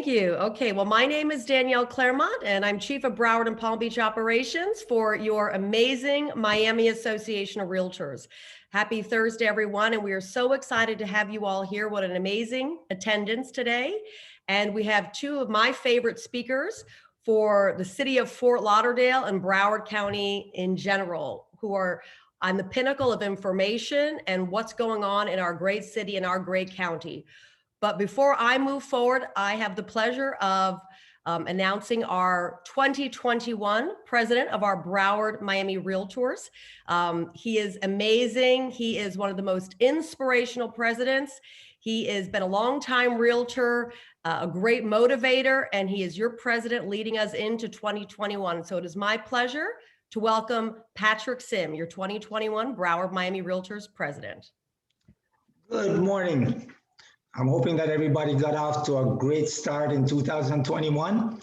Thank you. Okay, well, my name is Danielle Claremont, and I'm Chief of Broward and Palm Beach Operations for your amazing Miami Association of Realtors. Happy Thursday, everyone, and we are so excited to have you all here. What an amazing attendance today. And we have two of my favorite speakers for the city of Fort Lauderdale and Broward County in general, who are on the pinnacle of information and what's going on in our great city and our great county. But before I move forward, I have the pleasure of announcing our 2021 president of our Broward Miami Realtors. He is amazing. He is one of the most inspirational presidents. He has been a longtime realtor, a great motivator, and he is your president leading us into 2021. So it is my pleasure to welcome Patrick Sim, your 2021 Broward Miami Realtors president. Good morning. I'm hoping that everybody got off to a great start in 2021.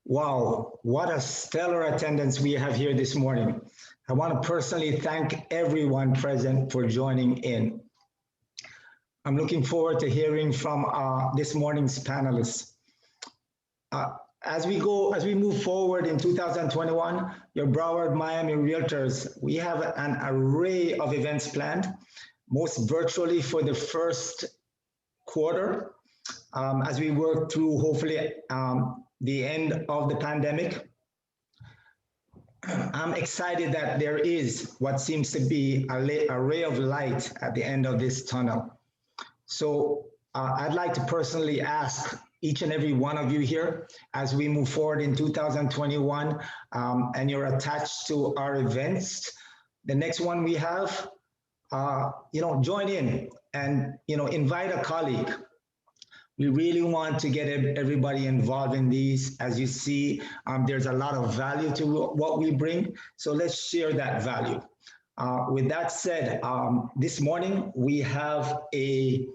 Wow, what a stellar attendance we have here this morning. I want to personally thank everyone present for joining in. I'm looking forward to hearing from this morning's panelists. As we move forward in 2021, your Broward Miami Realtors, we have an array of events planned, most virtually for the first quarter, as we work through hopefully the end of the pandemic. I'm excited that there is what seems to be a ray of light at the end of this tunnel. So I'd like to personally ask each and every one of you here as we move forward in 2021 and you're attached to our events. The next one we have, join in and, invite a colleague. We really want to get everybody involved in these. As you see, there's a lot of value to what we bring. So let's share that value. With that said, this morning we have a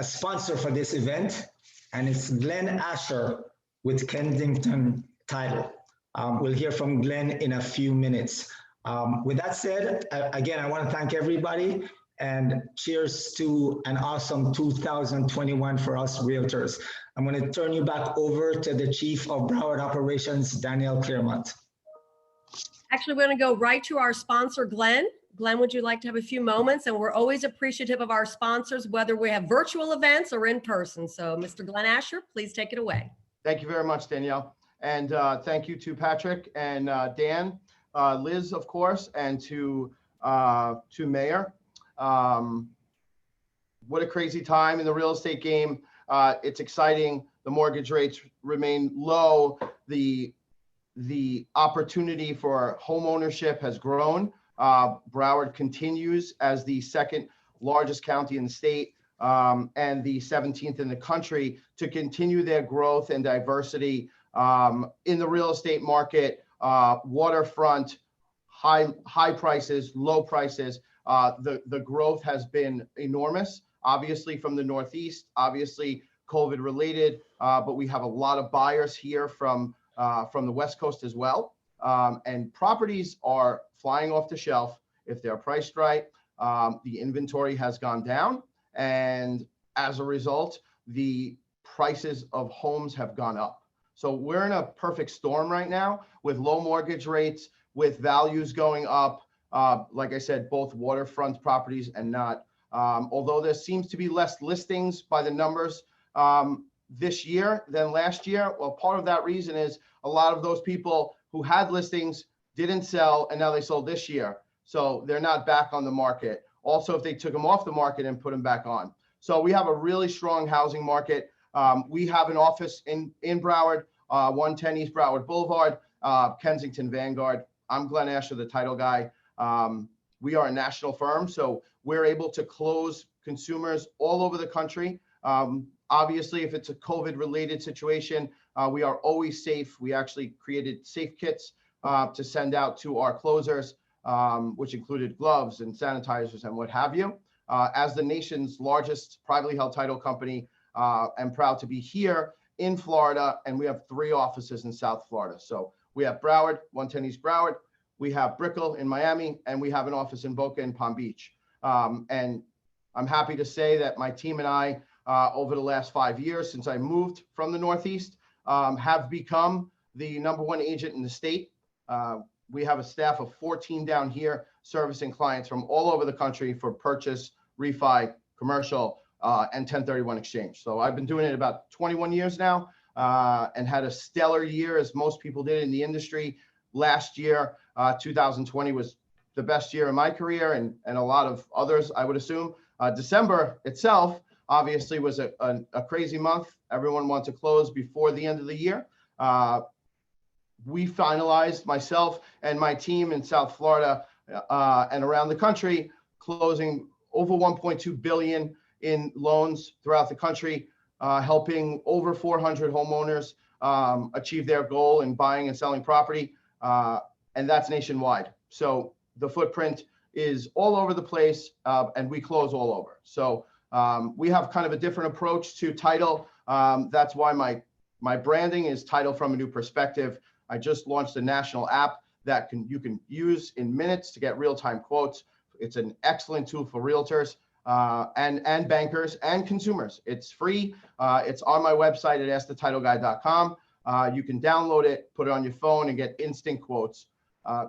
sponsor for this event, and it's Glenn Asher with Kensington Title. We'll hear from Glenn in a few minutes. With that said, again, I want to thank everybody and cheers to an awesome 2021 for us realtors. I'm going to turn you back over to the Chief of Broward Operations, Danielle Claremont. Actually, we're going to go right to our sponsor, Glenn. Glenn, would you like to have a few moments? And we're always appreciative of our sponsors, whether we have virtual events or in person. So Mr. Glenn Asher, please take it away. Thank you very much, Danielle. And thank you to Patrick and Dan, Liz, of course, and to Mayor. What a crazy time in the real estate game. It's exciting. The mortgage rates remain low. The opportunity for home ownership has grown. Broward continues as the second largest county in the state and the 17th in the country to continue their growth and diversity in the real estate market, waterfront, high prices, low prices. The growth has been enormous, obviously from the Northeast, obviously COVID related, but we have a lot of buyers here from the West Coast as well. And properties are flying off the shelf if they're priced right. The inventory has gone down, and as a result, the prices of homes have gone up. So we're in a perfect storm right now with low mortgage rates, with values going up. Like I said, both waterfront properties and not. Although there seems to be less listings by the numbers this year than last year. Well, part of that reason is a lot of those people who had listings didn't sell, and now they sold this year. So they're not back on the market. Also, if they took them off the market and put them back on. So we have a really strong housing market. We have an office in Broward, 110 East Broward Boulevard, Kensington Vanguard. I'm Glenn Asher, the title guy. We are a national firm, so we're able to close consumers all over the country. Obviously, if it's a COVID-related situation, we are always safe. We actually created safe kits to send out to our closers, which included gloves and sanitizers and what have you. As the nation's largest privately held title company, I'm proud to be here in Florida, and we have 3 offices in South Florida. So we have Broward, 110 East Broward, we have Brickell in Miami, and we have an office in Boca and Palm Beach. And I'm happy to say that my team and I over the last 5 years since I moved from the Northeast, have become the #1 agent in the state. We have a staff of 14 down here servicing clients from all over the country for purchase, refi, commercial, and 1031 exchange. So I've been doing it about 21 years now, and had a stellar year, as most people did in the industry. Last year, 2020 was the best year in my career, and a lot of others, I would assume. December itself obviously was a crazy month. Everyone wanted to close before the end of the year. We finalized, myself and my team in South Florida and around the country, closing over $1.2 billion in loans throughout the country, helping over 400 homeowners achieve their goal in buying and selling property, and that's nationwide. So the footprint is all over the place, and we close all over. So we have kind of a different approach to title. That's why my branding is Title from a New Perspective. I just launched a national app that you can use in minutes to get real-time quotes. It's an excellent tool for realtors and bankers and consumers. It's free. It's on my website at askthetitleguy.com. You can download it, put it on your phone, and get instant quotes.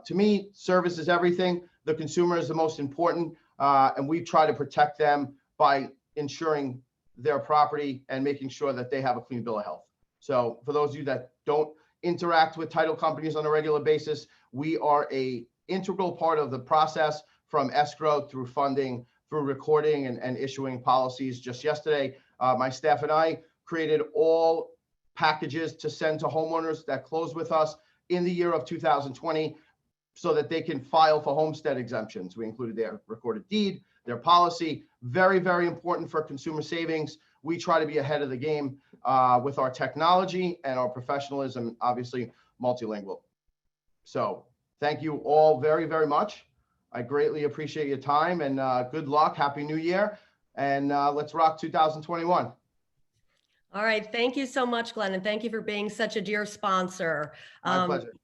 To me, service is everything. The consumer is the most important, and we try to protect them by insuring their property and making sure that they have a clean bill of health. So for those of you that don't interact with title companies on a regular basis, we are an integral part of the process, from escrow through funding, through recording and issuing policies. Just yesterday, my staff and I created all packages to send to homeowners that close with us in the year of 2020 so that they can file for homestead exemptions. We included their recorded deed, their policy. Very, very important for consumer savings. We try to be ahead of the game with our technology and our professionalism, obviously multilingual. So thank you all very, very much. I greatly appreciate your time, and good luck. Happy New Year. And let's rock 2021. All right. Thank you so much, Glenn. And thank you for being such a dear sponsor. My pleasure.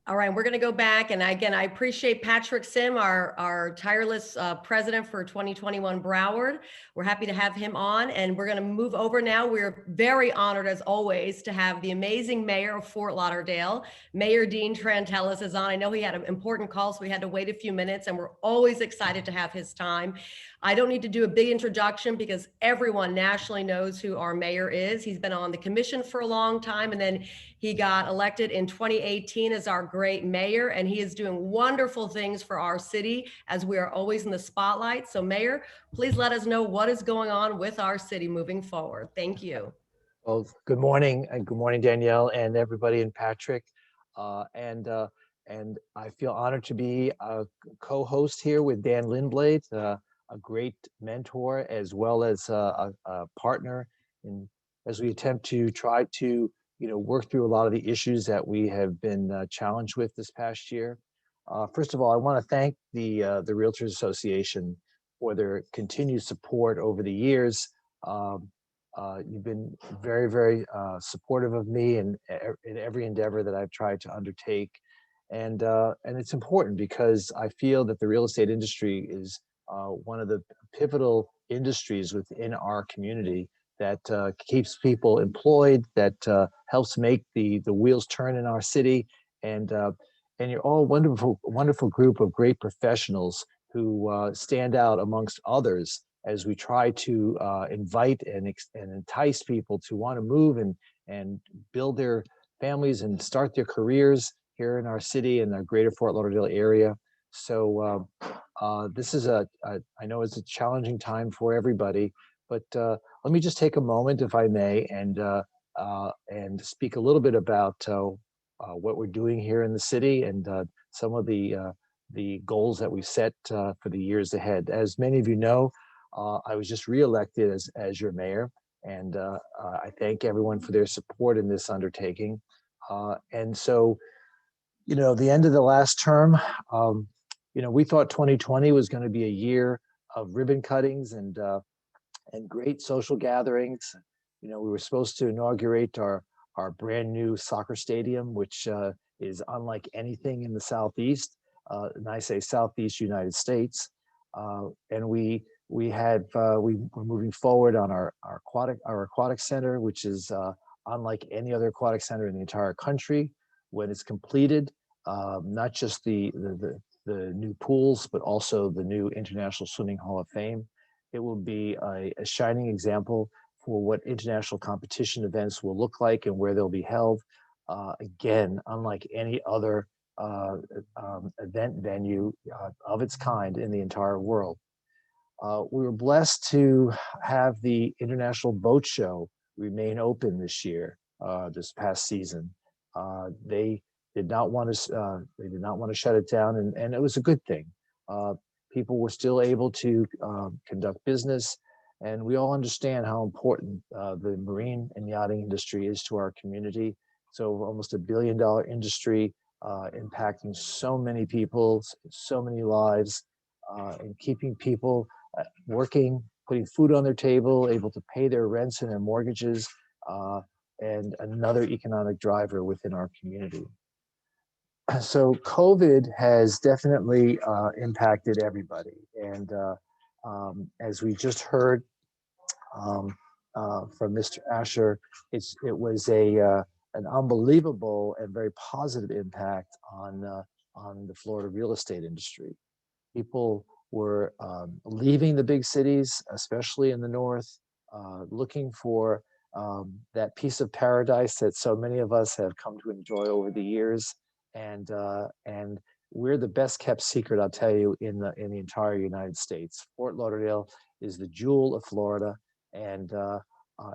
All right, we're going to go back. And again, I appreciate Patrick Sim, our tireless president for 2021 Broward. We're happy to have him on, and we're going to move over now. We're very honored, as always, to have the amazing mayor of Fort Lauderdale, Mayor Dean Trantalis, is on. I know he had an important call, so we had to wait a few minutes, and we're always excited to have his time. I don't need to do a big introduction because everyone nationally knows who our mayor is. He's been on the commission for a long time, and then he got elected in 2018 as our great mayor, and he is doing wonderful things for our city as we are always in the spotlight. So Mayor, please let us know what is going on with our city moving forward. Thank you. Well, good morning, and good morning, Danielle, and everybody, and Patrick. And I feel honored to be a co-host here with Dan Lindblade, a great mentor, as well as a partner, as we attempt to try to work through a lot of the issues that we have been challenged with this past year. First of all, I want to thank the Realtors Association for their continued support over the years. You've been very, very supportive of me in every endeavor that I've tried to undertake, and it's important because I feel that the real estate industry is one of the pivotal industries within our community that keeps people employed, that helps make the wheels turn in our city, and you're all wonderful group of great professionals who stand out amongst others as we try to invite and entice people to want to move and build their families and start their careers here in our city and the greater Fort Lauderdale area. So this is I know it's a challenging time for everybody, but let me just take a moment, if I may, and speak a little bit about what we're doing here in the city and some of the goals that we set for the years ahead. As many of you know, I was just reelected as your mayor, and I thank everyone for their support in this undertaking. And so, the end of the last term, we thought 2020 was going to be a year of ribbon cuttings and great social gatherings. We were supposed to inaugurate our brand new soccer stadium, which is unlike anything in the Southeast, and I say Southeast United States. And we we're moving forward on our aquatic center, which is unlike any other aquatic center in the entire country. When it's completed, not just the new pools, but also the new International Swimming Hall of Fame, it will be a shining example for what international competition events will look like and where they'll be held. Again, unlike any other event venue of its kind in the entire world. We were blessed to have the International Boat Show remain open this year, this past season. They did not want to shut it down, and it was a good thing. People were still able to conduct business, and we all understand how important the marine and yachting industry is to our community. So almost $1 billion industry impacting so many people, so many lives, and keeping people working, putting food on their table, able to pay their rents and their mortgages, and another economic driver within our community. So COVID has definitely impacted everybody. And as we just heard from Mr. Asher, it was an unbelievable and very positive impact on the Florida real estate industry. People were leaving the big cities, especially in the north, looking for that piece of paradise that so many of us have come to enjoy over the years. And we're the best kept secret, I'll tell you, in the entire United States. Fort Lauderdale is the jewel of Florida, and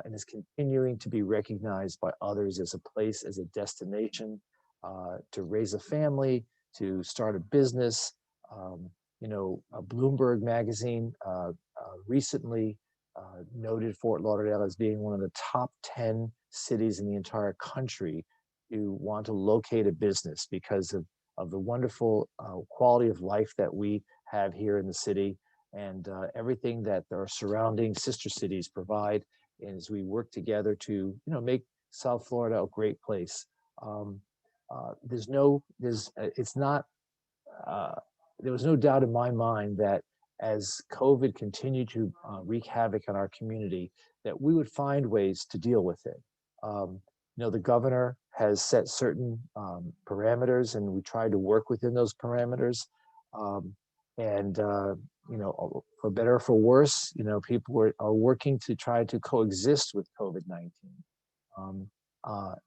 is continuing to be recognized by others as a place, as a destination to raise a family, to start a business. Bloomberg magazine recently noted Fort Lauderdale as being one of the top 10 cities in the entire country who want to locate a business because of the wonderful quality of life that we have here in the city, and everything that our surrounding sister cities provide. And as we work together to make South Florida a great place, there was no doubt in my mind that as COVID continued to wreak havoc on our community, that we would find ways to deal with it. The governor has set certain parameters, and we tried to work within those parameters. For better or for worse, people are working to try to coexist with COVID-19.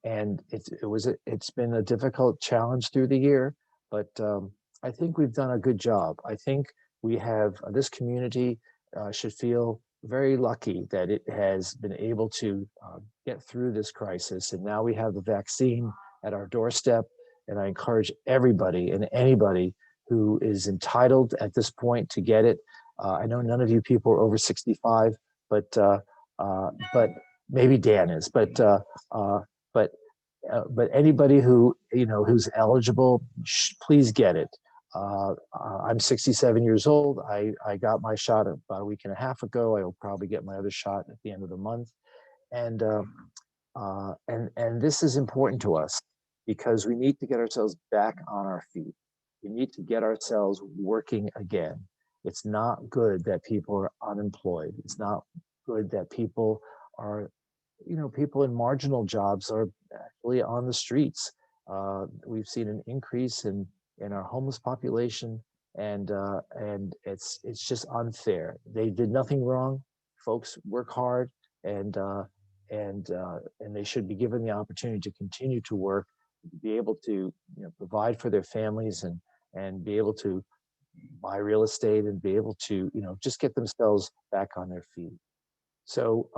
And it's been a difficult challenge through the year, but I think we've done a good job. I think this community should feel very lucky that it has been able to get through this crisis. And now we have the vaccine at our doorstep. And I encourage everybody and anybody who is entitled at this point to get it. I know none of you people are over 65, but maybe Dan is. But anybody who's eligible, please get it. I'm 67 years old. I got my shot about a week and a half ago. I will probably get my other shot at the end of the month. And this is important to us because we need to get ourselves back on our feet. We need to get ourselves working again. It's not good that people are unemployed. It's not good that people are, people in marginal jobs are actually on the streets. We've seen an increase in our homeless population, and it's just unfair. They did nothing wrong. Folks work hard, and they should be given the opportunity to continue to work, be able to provide for their families, and be able to buy real estate, and be able to just get themselves back on their feet. So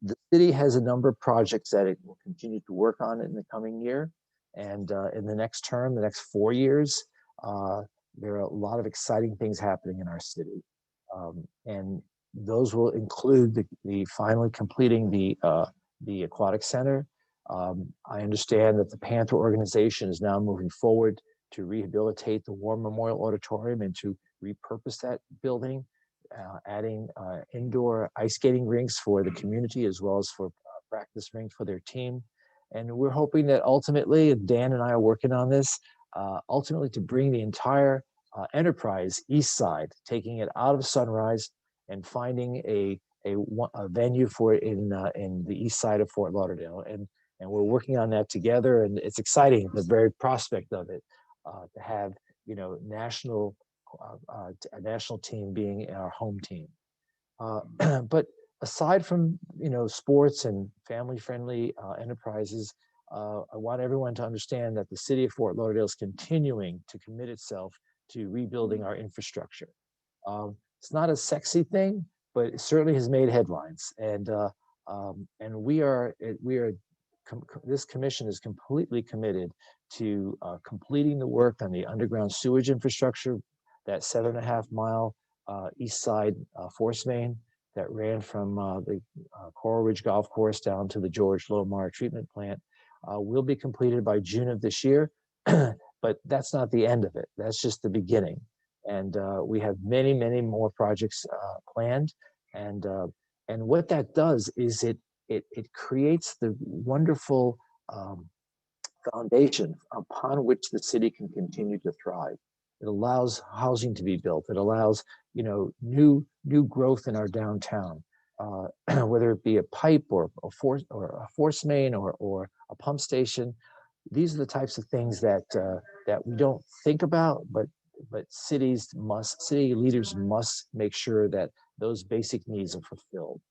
the city has a number of projects that it will continue to work on in the coming year. And in the next term, the next 4 years, there are a lot of exciting things happening in our city. And those will include the finally completing the Aquatic Center. I understand that the Panther organization is now moving forward to rehabilitate the War Memorial Auditorium and to repurpose that building, adding indoor ice skating rinks for the community as well as for practice rinks for their team. And we're hoping that ultimately, and Dan and I are working on this, ultimately to bring the entire Enterprise East Side, taking it out of Sunrise and finding a venue for it in the east side of Fort Lauderdale, and we're working on that together, and it's exciting, the very prospect of it, to have a national team being our home team. But aside from sports and family-friendly enterprises, I want everyone to understand that the city of Fort Lauderdale is continuing to commit itself to rebuilding our infrastructure. It's not a sexy thing, but it certainly has made headlines. And this commission is completely committed to completing the work on the underground sewage infrastructure, that 7.5 mile east side force main that ran from the Coral Ridge Golf Course down to the George Lomar treatment plant, will be completed by June of this year. But that's not the end of it. That's just the beginning. And we have many, many more projects planned. And what that does is it creates the wonderful foundation upon which the city can continue to thrive. It allows housing to be built. It allows new growth in our downtown, whether it be a pipe or a force main or a pump station. These are the types of things that we don't think about, but city leaders must make sure that those basic needs are fulfilled.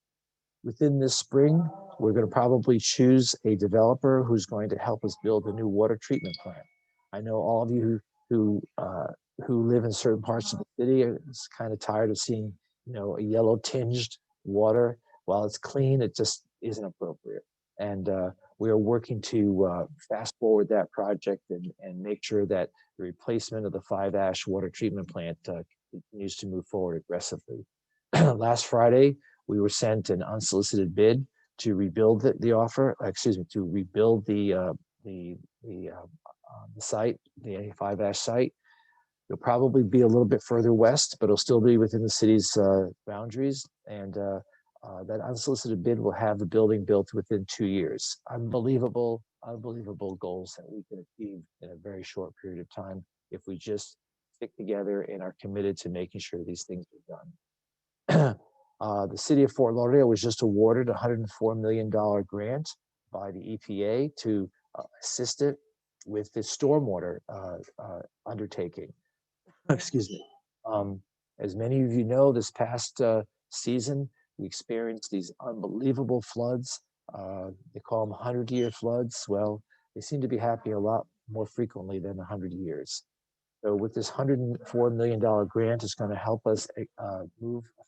Within this spring, we're going to probably choose a developer who's going to help us build a new water treatment plant. I know all of you who live in certain parts of the city are kind of tired of seeing a yellow tinged water. While it's clean, it just isn't appropriate. And we are working to fast forward that project and make sure that the replacement of the 5 ash water treatment plant continues to move forward aggressively. Last Friday, we were sent an unsolicited bid to rebuild to rebuild the site, the 5 ash site. It'll probably be a little bit further west, but it'll still be within the city's boundaries. And that unsolicited bid will have the building built within 2 years. Unbelievable goals that we can achieve in a very short period of time if we just stick together and are committed to making sure these things are done. The city of Fort Lauderdale was just awarded a $104 million grant by the EPA to assist it with the stormwater undertaking. Excuse me. As many of you know, this past season, we experienced these unbelievable floods. They call them 100-year floods. Well, they seem to be happening a lot more frequently than 100 years. So with this $104 million grant, it's going to help us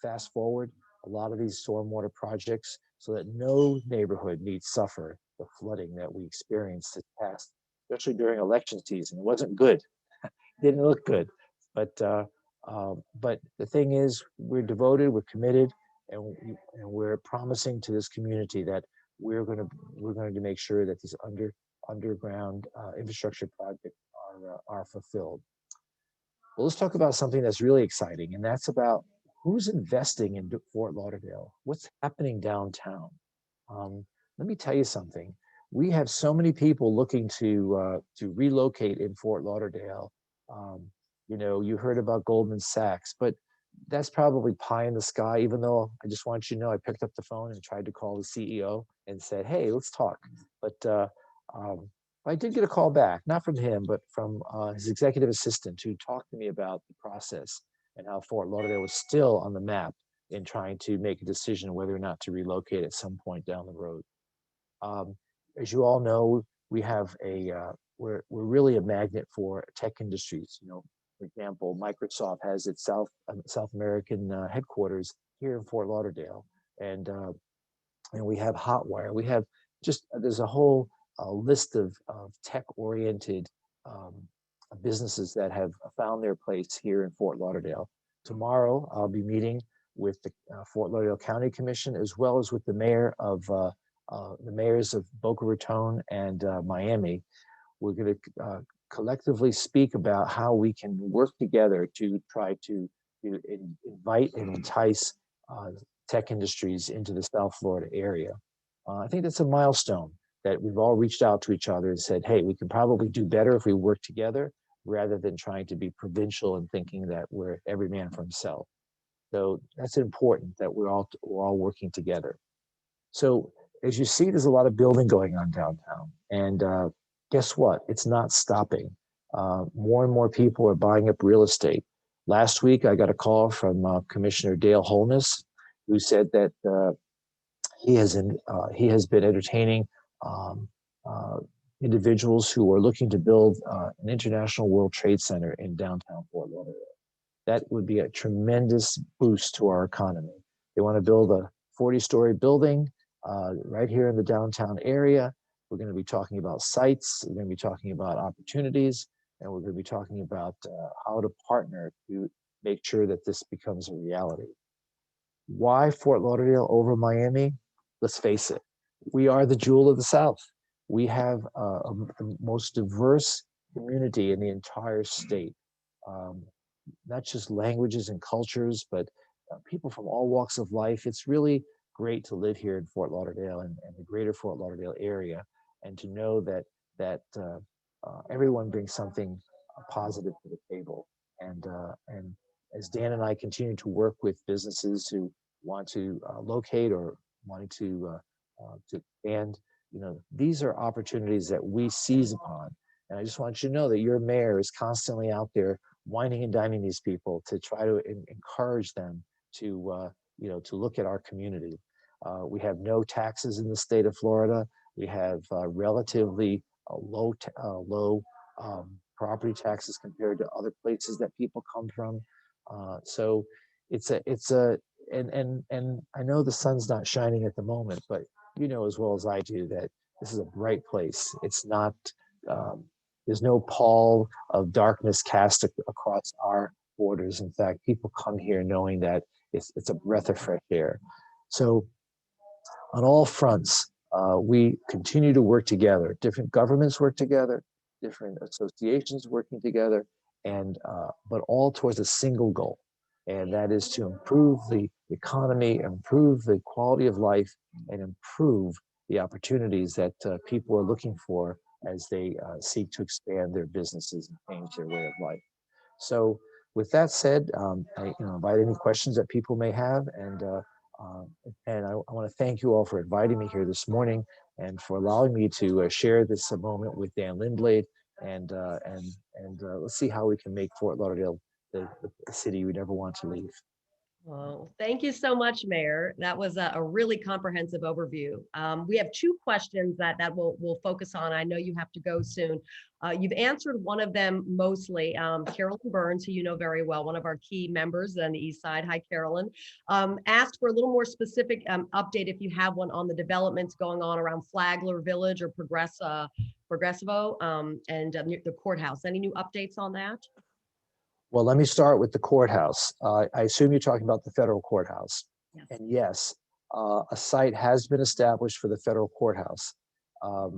fast forward a lot of these stormwater projects so that no neighborhood needs suffer the flooding that we experienced this past, especially during election season. It wasn't good. Didn't look good. But the thing is, we're devoted, we're committed, and we're promising to this community that we're going to make sure that these underground infrastructure projects are fulfilled. Well, let's talk about something that's really exciting, and that's about who's investing in Fort Lauderdale. What's happening downtown? Let me tell you something. We have so many people looking to relocate in Fort Lauderdale. You heard about Goldman Sachs, but that's probably pie in the sky, even though I just want you to know I picked up the phone and tried to call the CEO and said, hey, let's talk. But I did get a call back, not from him, but from his executive assistant, who talked to me about the process and how Fort Lauderdale was still on the map in trying to make a decision whether or not to relocate at some point down the road. As you all know, we have we're really a magnet for tech industries. For example, Microsoft has its South American headquarters here in Fort Lauderdale, and we have Hotwire. We have there's a whole list of tech-oriented businesses that have found their place here in Fort Lauderdale. Tomorrow, I'll be meeting with the Fort Lauderdale County Commission, as well as with the mayors of Boca Raton and Miami. We're going to collectively speak about how we can work together to try to invite and entice tech industries into the South Florida area. I think that's a milestone that we've all reached out to each other and said, hey, we can probably do better if we work together, rather than trying to be provincial and thinking that we're every man for himself. So that's important that we're all working together. So as you see, there's a lot of building going on downtown, and guess what? It's not stopping. More and more people are buying up real estate. Last week, I got a call from Commissioner Dale Holness, who said that he has been entertaining individuals who are looking to build an international World Trade Center in downtown Fort Lauderdale. That would be a tremendous boost to our economy. They want to build a 40-story building right here in the downtown area. We're going to be talking about sites, we're going to be talking about opportunities, and we're going to be talking about how to partner to make sure that this becomes a reality. Why Fort Lauderdale over Miami? Let's face it, we are the jewel of the South. We have the most diverse community in the entire state. Not just languages and cultures, but people from all walks of life. It's really great to live here in Fort Lauderdale and the greater Fort Lauderdale area, and to know that everyone brings something positive to the table. And as Dan and I continue to work with businesses who want to locate or wanting to expand, these are opportunities that we seize upon. And I just want you to know that your mayor is constantly out there wining and dining these people to try to encourage them to look at our community. We have no taxes in the state of Florida. We have relatively low property taxes compared to other places that people come from. So and I know the sun's not shining at the moment, but you know as well as I do that this is a bright place. It's not. There's no pall of darkness cast across our borders. In fact, people come here knowing that it's a breath of fresh air. So on all fronts, we continue to work together. Different governments work together, different associations working together, and but all towards a single goal, and that is to improve the economy, improve the quality of life, and improve the opportunities that people are looking for as they seek to expand their businesses and change their way of life. So with that said, I invite any questions that people may have, and I want to thank you all for inviting me here this morning and for allowing me to share this moment with Dan Lindblade, and let's see how we can make Fort Lauderdale the city we never want to leave. Well, thank you so much, Mayor. That was a really comprehensive overview. We have two questions that we'll focus on. I know you have to go soon. You've answered one of them mostly. Carolyn Burns, who you know very well, one of our key members on the East Side. Hi, Carolyn. Asked for a little more specific update, if you have one, on the developments going on around Flagler Village or Progressivo and the courthouse. Any new updates on that? Well, let me start with the courthouse. I assume you're talking about the federal courthouse. Yes. And yes, a site has been established for the federal courthouse. A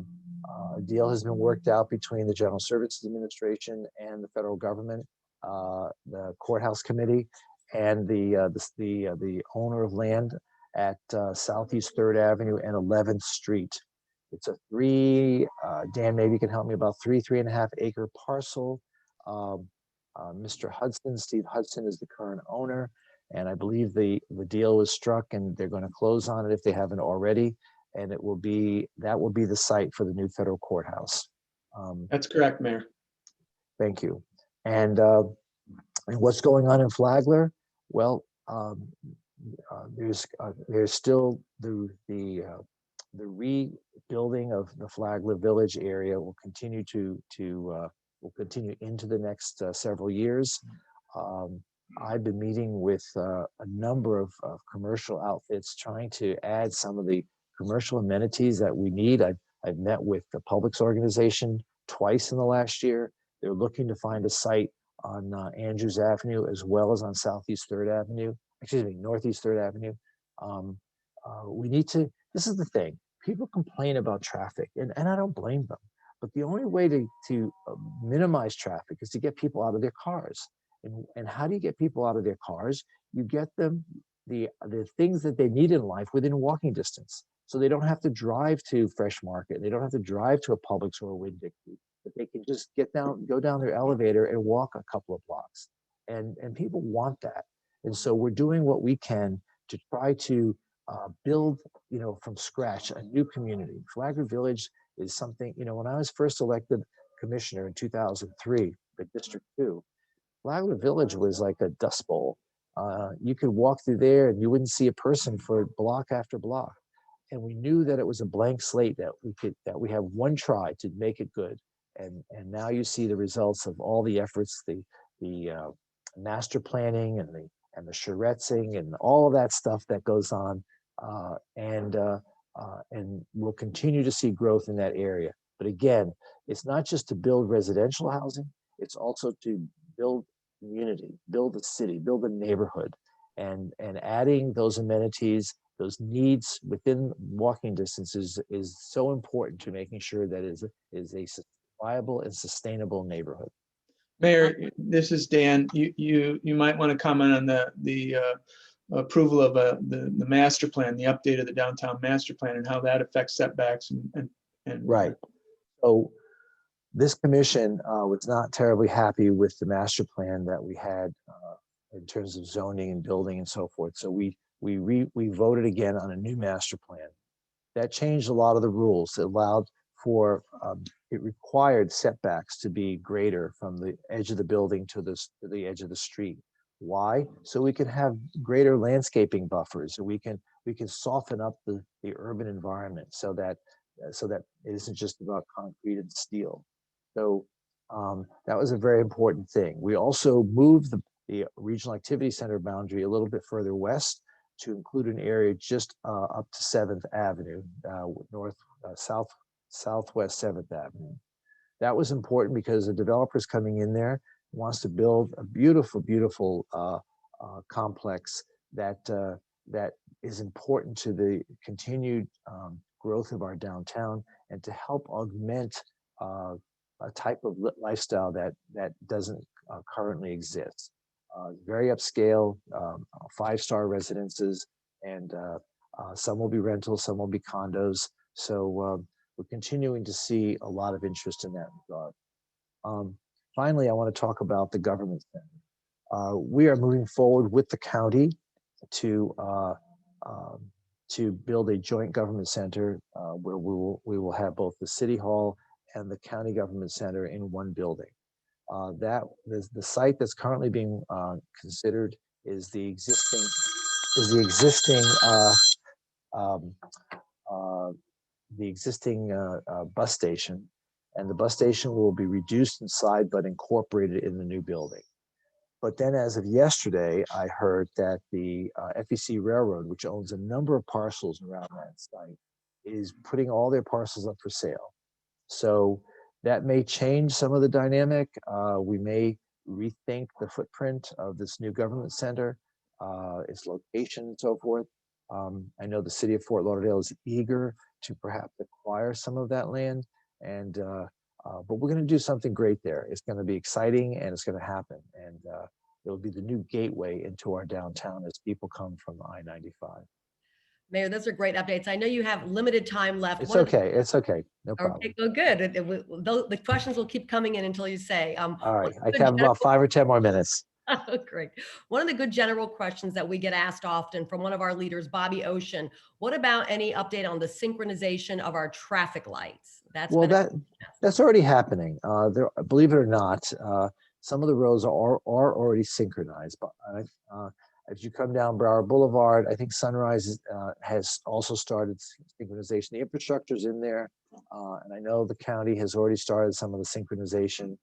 deal has been worked out between the General Services Administration and the federal government, the courthouse committee, and the owner of land at Southeast 3rd Avenue and 11th Street. It's a Dan, maybe you can help me, about 3.5 acre parcel. Mr. Hudson, Steve Hudson, is the current owner, and I believe the deal was struck and they're going to close on it if they haven't already, and that will be the site for the new federal courthouse. That's correct, Mayor. Thank you. And what's going on in Flagler? Well, there's still the rebuilding of the Flagler Village area will continue will continue into the next several years. I've been meeting with a number of commercial outfits trying to add some of the commercial amenities that we need. I've met with the Publix organization twice in the last year. They're looking to find a site on Andrews Avenue as well as on Northeast 3rd Avenue. We need to, this is the thing, people complain about traffic, and I don't blame them. But the only way to minimize traffic is to get people out of their cars. And how do you get people out of their cars? You get them the things that they need in life within walking distance. So they don't have to drive to Fresh Market. They don't have to drive to a Publix or a Winn-Dixie, but they can just go down their elevator and walk a couple of blocks. And people want that. And so we're doing what we can to try to build, from scratch, a new community. Flagler Village is something, when I was first elected commissioner in 2003, the District 2, Flagler Village was like a dust bowl. You could walk through there and you wouldn't see a person for block after block. And we knew that it was a blank slate that we have one try to make it good. And now you see the results of all the efforts, the master planning and the charretting and all of that stuff that goes on. And we'll continue to see growth in that area. But again, it's not just to build residential housing, it's also to build community, build a city, build a neighborhood, and adding those amenities, those needs within walking distance is so important to making sure that it is a viable and sustainable neighborhood. Mayor, this is Dan. You might want to comment on the approval of the master plan, the update of the downtown master plan, and how that affects setbacks and right. So this commission was not terribly happy with the master plan that we had in terms of zoning and building and so forth. So we voted again on a new master plan. That changed a lot of the rules. It allowed for, it required setbacks to be greater from the edge of the building to the edge of the street. Why? So we can have greater landscaping buffers, and we can soften up the urban environment so that it isn't just about concrete and steel. So that was a very important thing. We also moved the Regional Activity Center boundary a little bit further west to include an area just up to 7th Avenue, southwest 7th Avenue. That was important because the developer's coming in there, wants to build a beautiful, beautiful complex that is important to the continued growth of our downtown and to help augment a type of lifestyle that doesn't currently exist. Very upscale, 5-star residences, and some will be rentals, some will be condos. So we're continuing to see a lot of interest in that regard. Finally, I want to talk about the government center. We are moving forward with the county to build a joint government center where we will have both the city hall and the county government center in one building. The site that's currently being considered is the existing bus station, and the bus station will be reduced in size but incorporated in the new building. But then, as of yesterday, I heard that the FEC Railroad, which owns a number of parcels around that site, is putting all their parcels up for sale. So that may change some of the dynamic. We may rethink the footprint of this new government center, its location and so forth. I know the city of Fort Lauderdale is eager to perhaps acquire some of that land, but we're going to do something great there. It's going to be exciting and it's going to happen. And it'll be the new gateway into our downtown as people come from I-95. Mayor, those are great updates. I know you have limited time left. It's okay. It's okay. No problem. Okay, well, good. The questions will keep coming in until you say. All right. I have about 5 or 10 more minutes. Great. One of the good general questions that we get asked often from one of our leaders, Bobby Ocean, what about any update on the synchronization of our traffic lights? That's already happening. Believe it or not, some of the roads are already synchronized. But as you come down Broward Boulevard, I think Sunrise has also started synchronization. The infrastructure's in there, and I know the county has already started some of the synchronization.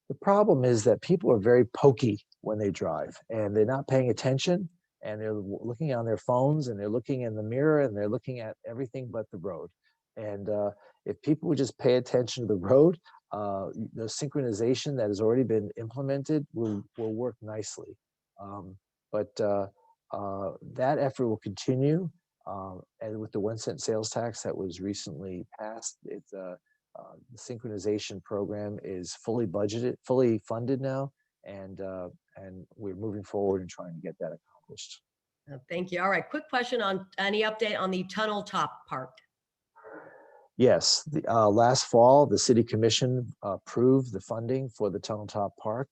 The problem is that people are very pokey when they drive, and they're not paying attention, and they're looking on their phones, and they're looking in the mirror, and they're looking at everything but the road. And if people would just pay attention to the road, the synchronization that has already been implemented will work nicely. But that effort will continue, and with the 1-cent sales tax that was recently passed, the synchronization program is fully budgeted, fully funded now, and we're moving forward and trying to get that accomplished. Thank you. All right, quick question on any update on the tunnel top part. Yes, last fall, the city commission approved the funding for the Tunnel Top Park.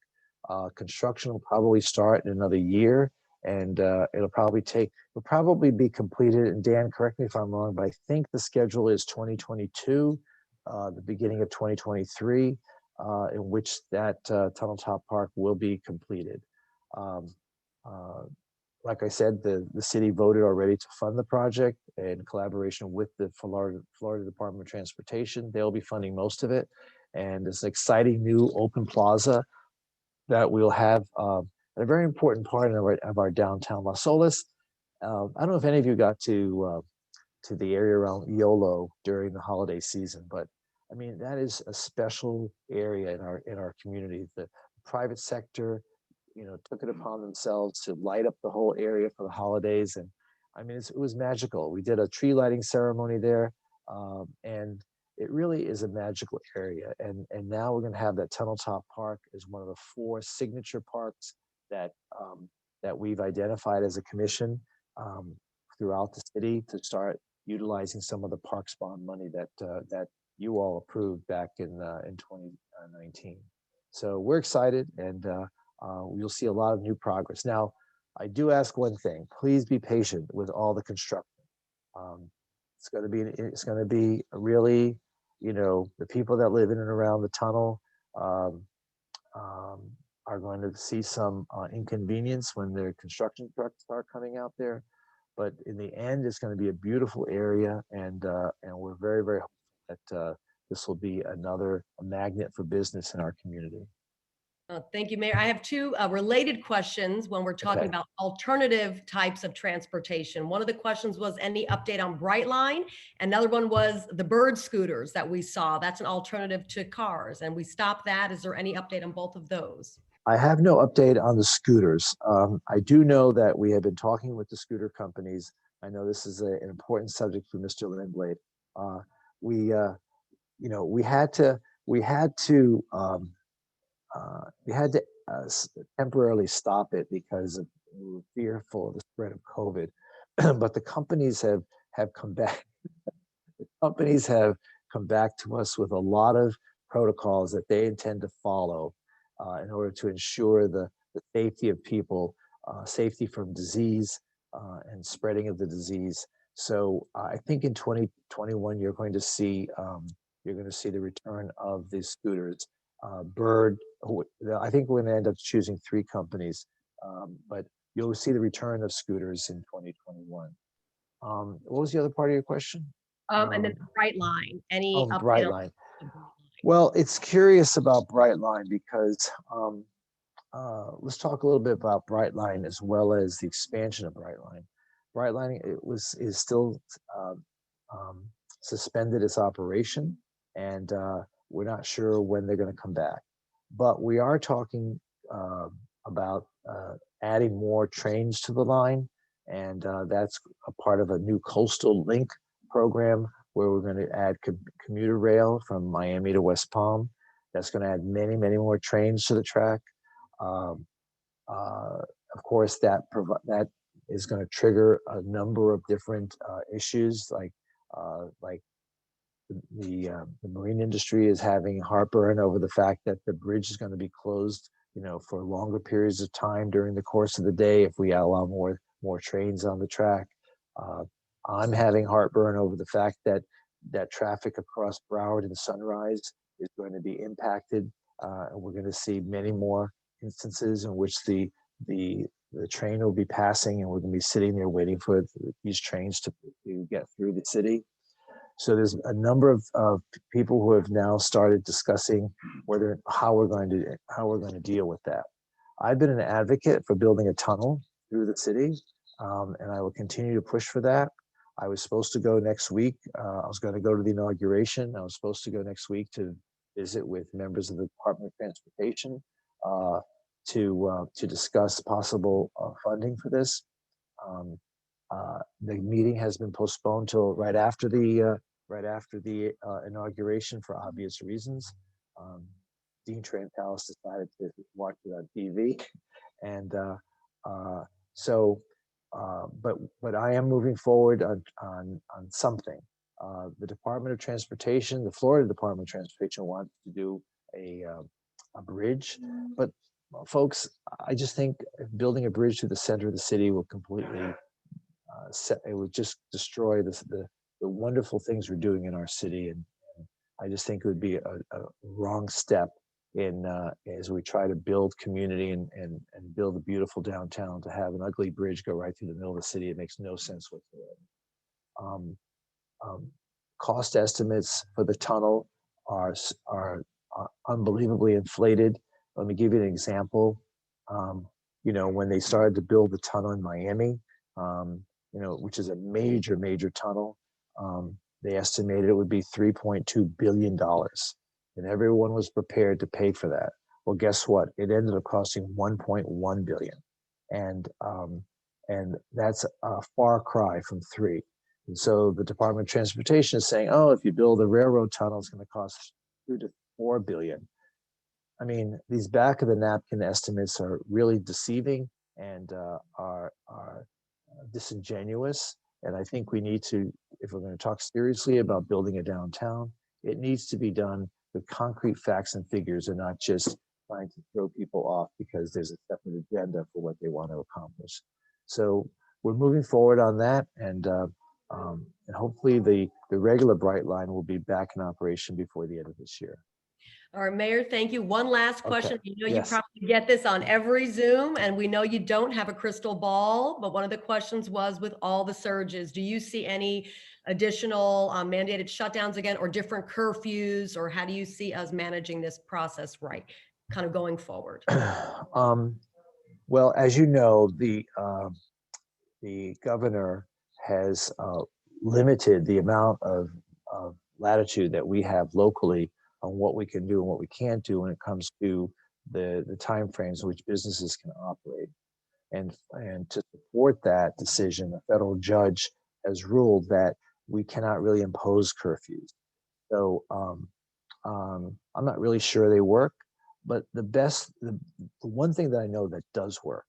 Construction will probably start in another year, and it'll probably be completed. And Dan, correct me if I'm wrong, but I think the schedule is 2022, the beginning of 2023, in which that Tunnel Top Park will be completed. Um, uh, like I said, the city voted already to fund the project in collaboration with the Florida Department of Transportation. They'll be funding most of it. And it's an exciting new open plaza that we'll have a very important part of our downtown Las Olas. I don't know if any of you got to the area around Yolo during the holiday season, but I mean, that is a special area in our community. The private sector, took it upon themselves to light up the whole area for the holidays. And I mean, it was magical. We did a tree lighting ceremony there, and it really is a magical area. And now we're going to have that Tunnel Top Park as one of the 4 signature parks that that we've identified as a commission throughout the city to start utilizing some of the parks bond money that you all approved back in 2019. So we're excited, and you'll see a lot of new progress. Now, I do ask one thing: please be patient with all the construction. It's going to be really, the people that live in and around the tunnel um, um, are going to see some inconvenience when their construction trucks start coming out there. But in the end, it's going to be a beautiful area, and we're very, very hopeful that this will be a magnet for business in our community. Thank you, Mayor. I have 2 related questions when we're talking Okay. about alternative types of transportation. One of the questions was any update on Brightline. Another one was the bird scooters that we saw. That's an alternative to cars, and we stopped that. Is there any update on both of those? I have no update on the scooters. I do know that we have been talking with the scooter companies. I know this is an important subject for Mr. Lindblade. We, we had to, we had to, we had to temporarily stop it because we were fearful of the spread of COVID. But the companies have come back. The companies have come back to us with a lot of protocols that they intend to follow in order to ensure the safety of people, safety from disease and spreading of the disease. So I think in 2021 you're going to see the return of these scooters. Bird, I think we're going to end up choosing 3 companies, but you'll see the return of scooters in 2021. What was the other part of your question? And then Brightline, any update Brightline. on Well, it's curious about Brightline because let's talk a little bit about Brightline as well as the expansion of Brightline. Brightline is still suspended its operation, and we're not sure when they're going to come back. But we are talking about adding more trains to the line, and that's a part of a new coastal link program where we're going to add commuter rail from Miami to West Palm. That's going to add many, many more trains to the track. Of course, that is going to trigger a number of different issues, like the marine industry is having heartburn over the fact that the bridge is going to be closed, for longer periods of time during the course of the day if we allow more trains on the track. I'm having heartburn over the fact that traffic across Broward and Sunrise is going to be impacted, and we're going to see many more instances in which the train will be passing, and we're going to be sitting there waiting for these trains to get through the city. So there's a number of people who have now started discussing how we're going to deal with that. I've been an advocate for building a tunnel through the city, and I will continue to push for that. I was supposed to go next week. I was going to go to the inauguration. I was supposed to go next week to visit with members of the Department of Transportation to discuss possible funding for this. The meeting has been postponed till right after the inauguration for obvious reasons. Dean Trantalis decided to watch it on TV, and but I am moving forward on something. The Department of Transportation, the Florida Department of Transportation, wants to do a bridge, but folks, I just think building a bridge through the center of the city will completely it would just destroy the wonderful things we're doing in our city, and I just think it would be a wrong step in as we try to build community and build a beautiful downtown, to have an ugly bridge go right through the middle of the city. It makes no sense whatsoever. Cost estimates for the tunnel are unbelievably inflated. Let me give you an example. You know, when they started to build the tunnel in Miami, you know, which is a major, major tunnel, they estimated it would be $3.2 billion. And everyone was prepared to pay for that. Well, guess what? It ended up costing $1.1 billion. And that's a far cry from 3. And so the Department of Transportation is saying, oh, if you build a railroad tunnel, it's going to cost $2 to $4 billion. I mean, these back of the napkin estimates are really deceiving and are disingenuous. And I think we need to, if we're going to talk seriously about building a downtown, it needs to be done with concrete facts and figures, and not just trying to throw people off because there's a separate agenda for what they want to accomplish. So we're moving forward on that, and hopefully the regular Bright Line will be back in operation before the end of this year. All right, Mayor, thank you. One last question. Okay. You know, Yes. you probably get this on every Zoom, and we know you don't have a crystal ball, but one of the questions was, with all the surges, do you see any additional mandated shutdowns again, or different curfews, or how do you see us managing this process right, kind of going forward? Well, as you know, the governor has limited the amount of latitude that we have locally on what we can do and what we can't do when it comes to the timeframes in which businesses can operate. And to support that decision, a federal judge has ruled that we cannot really impose curfews. So I'm not really sure they work, but the one thing that I know that does work,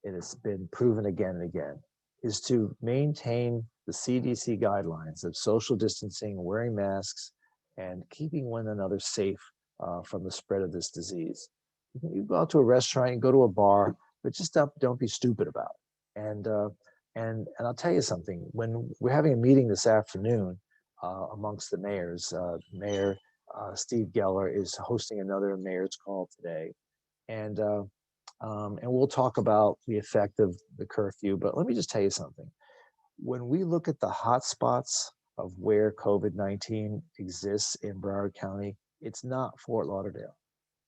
and it's been proven again and again, is to maintain the CDC guidelines of social distancing, wearing masks, and keeping one another safe from the spread of this disease. You go out to a restaurant, you go to a bar, but just don't be stupid about it. And I'll tell you something. When we're having a meeting this afternoon amongst the mayors, Mayor Steve Geller is hosting another mayor's call today, and we'll talk about the effect of the curfew. But let me just tell you something. When we look at the hot spots of where COVID-19 exists in Broward County, it's not Fort Lauderdale.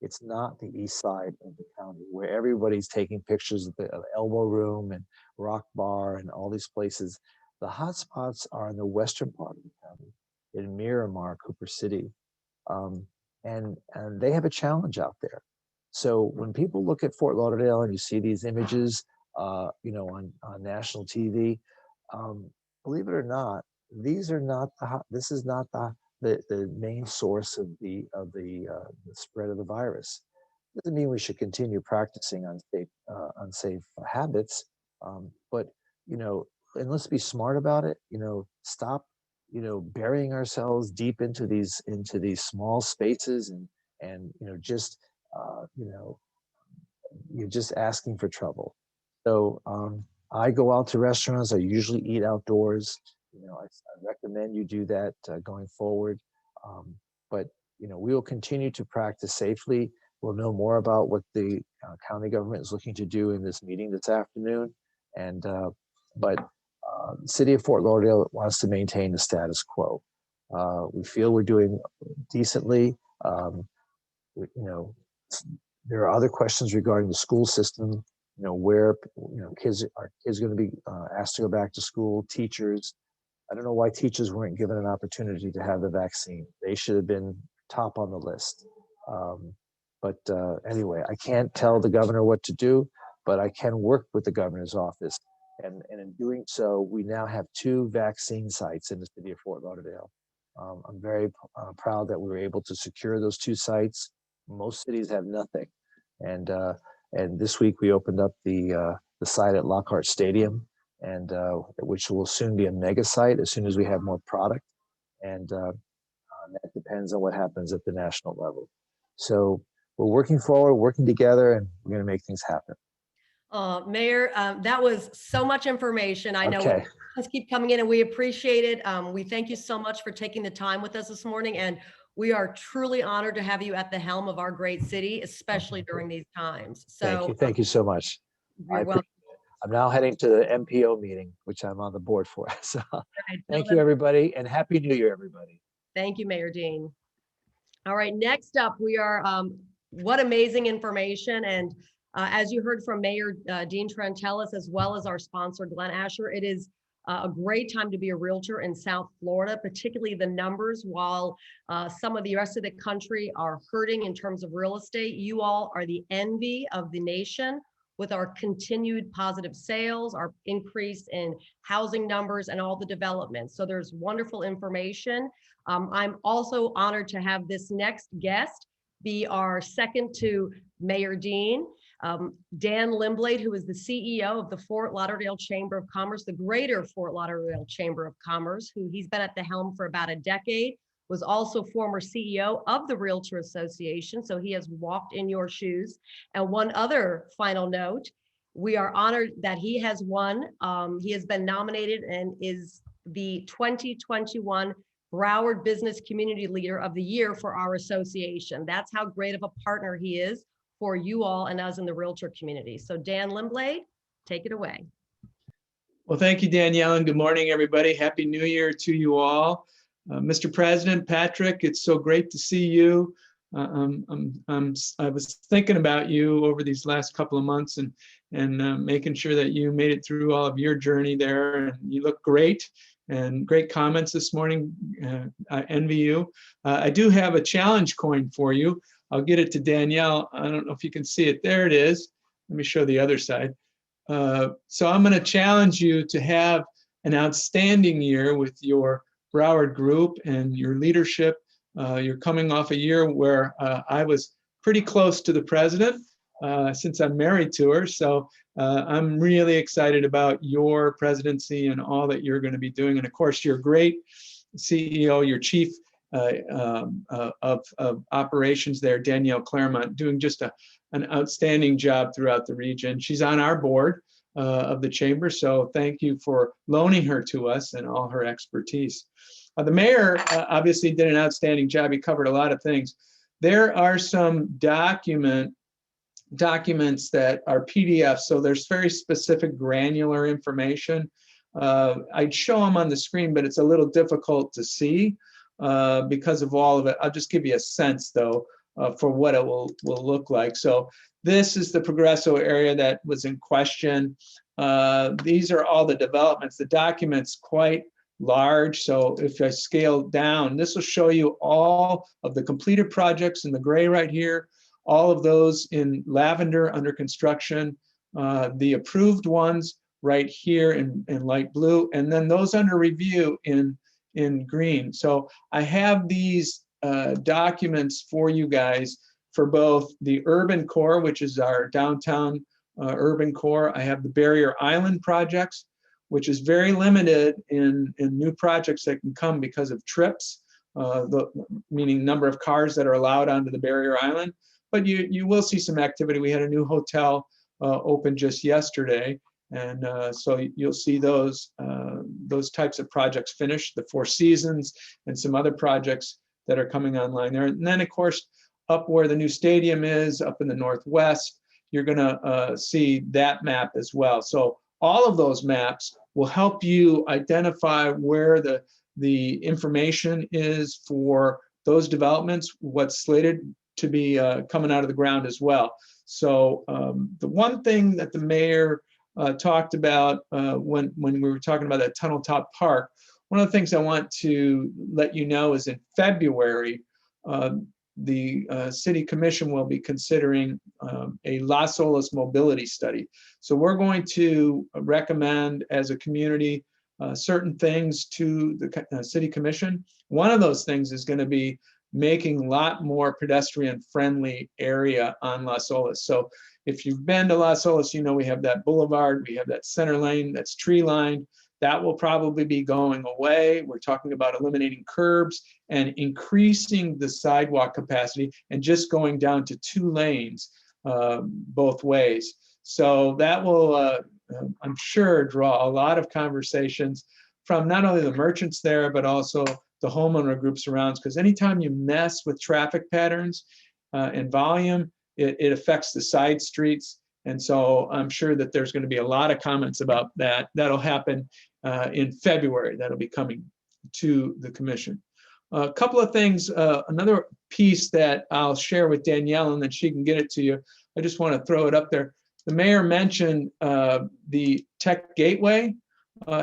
It's not the east side of the county where everybody's taking pictures of the Elbow Room and Rock Bar and all these places. The hot spots are in the western part of the county, in Miramar, Cooper City. And they have a challenge out there. So when people look at Fort Lauderdale and you see these images, you know, on national TV, believe it or not, these are not this is not the main source of the spread of the virus. Doesn't mean we should continue practicing unsafe habits, but you know, and let's be smart about it. You know, stop, you know, burying ourselves deep into these small spaces and you know, just you know, you're just asking for trouble. So I go out to restaurants. I usually eat outdoors. You know, I recommend you do that going forward. But you know, we will continue to practice safely. We'll know more about what the county government is looking to do in this meeting this afternoon. And but the city of Fort Lauderdale wants to maintain the status quo. We feel we're doing decently. You know, there are other questions regarding the school system. You know, where, you know, are kids going to be asked to go back to school? Teachers, I don't know why teachers weren't given an opportunity to have the vaccine. They should have been top on the list. But anyway, I can't tell the governor what to do, but I can work with the governor's office. And in doing so, we now have 2 vaccine sites in the city of Fort Lauderdale. I'm very proud that we were able to secure those 2 sites. Most cities have nothing. And this week we opened up the site at Lockhart Stadium, and which will soon be a mega site as soon as we have more product. and that depends on what happens at the national level. So we're working forward, working together, and we're going to make things happen. Mayor, that was so much information. I know Okay. questions keep coming in, and we appreciate it. We thank you so much for taking the time with us this morning, and we are truly honored to have you at the helm of our great city, especially during these times. So Thank you so much. you're welcome. I'm now heading to the MPO meeting, which I'm on the board for. So thank you, them. everybody, and Happy New Year, everybody. Thank you, Mayor Dean. All right, next up, we are, what amazing information. And as you heard from Mayor Dean Trantalis, as well as our sponsor, Glenn Asher, it is a great time to be a realtor in South Florida, particularly the numbers. While some of the rest of the country are hurting in terms of real estate, you all are the envy of the nation with our continued positive sales, our increase in housing numbers, and all the developments. So there's wonderful information. I'm also honored to have this next guest be our second to Mayor Dean, Dan Lindblade, who is the CEO of the Fort Lauderdale Chamber of Commerce, the Greater Fort Lauderdale Chamber of Commerce, who he's been at the helm for about a decade, was also former CEO of the Realtor Association, so he has walked in your shoes. And one other final note, we are honored that he has won. He has been nominated and is the 2021 Broward Business Community Leader of the Year for our association. That's how great of a partner he is for you all and us in the realtor community. So Dan Lindblade, take it away. Well, thank you, Danielle, and good morning, everybody. Happy New Year to you all. Mr. President, Patrick, it's so great to see you. I was thinking about you over these last couple of months and making sure that you made it through all of your journey there. And you look great. And great comments this morning. I envy you. I do have a challenge coin for you. I'll get it to Danielle. I don't know if you can see it. There it is. Let me show the other side. So I'm going to challenge you to have an outstanding year with your Broward group and your leadership. You're coming off a year where I was pretty close to the president since I'm married to her. So I'm really excited about your presidency and all that you're going to be doing. And of course, you're a great CEO, your chief of operations there, Danielle Claremont, doing just an outstanding job throughout the region. She's on our board of the chamber. So thank you for loaning her to us and all her expertise. The mayor obviously did an outstanding job. He covered a lot of things. There are some documents that are PDFs, so there's very specific granular information. I'd show them on the screen, but it's a little difficult to see because of all of it. I'll just give you a sense, though, for what it will look like. So this is the Progresso area that was in question. These are all the developments. The document's quite large, so if I scale down, this will show you all of the completed projects in the gray right here, all of those in lavender under construction, the approved ones right here in light blue, and then those under review in green. So I have these documents for you guys for both the urban core, which is our downtown urban core. I have the Barrier Island projects, which is very limited in new projects that can come because of trips, meaning number of cars that are allowed onto the Barrier Island. But you will see some activity. We had a new hotel open just yesterday, and so you'll see those types of projects finished, the Four Seasons and some other projects that are coming online there. And then, of course, up where the new stadium is, up in the northwest, you're going to see that map as well. So all of those maps will help you identify where the information is for those developments, what's slated to be coming out of the ground as well. So the one thing that the mayor talked about when we were talking about that Tunnel Top Park, one of the things I want to let you know is in February, the City Commission will be considering a Las Olas mobility study. So we're going to recommend as a community certain things to the City Commission. One of those things is going to be making a lot more pedestrian-friendly area on Las Olas. So if you've been to Las Olas, you know we have that boulevard, we have that center lane that's tree-lined. That will probably be going away. We're talking about eliminating curbs and increasing the sidewalk capacity and just going down to 2 lanes both ways. So that will, I'm sure, draw a lot of conversations from not only the merchants there, but also the homeowner groups around. Because anytime you mess with traffic patterns and volume, it affects the side streets. And so I'm sure that there's going to be a lot of comments about that. That'll happen in February. That'll be coming to the commission. A couple of things, another piece that I'll share with Danielle, and then she can get it to you. I just want to throw it up there. The mayor mentioned the tech gateway.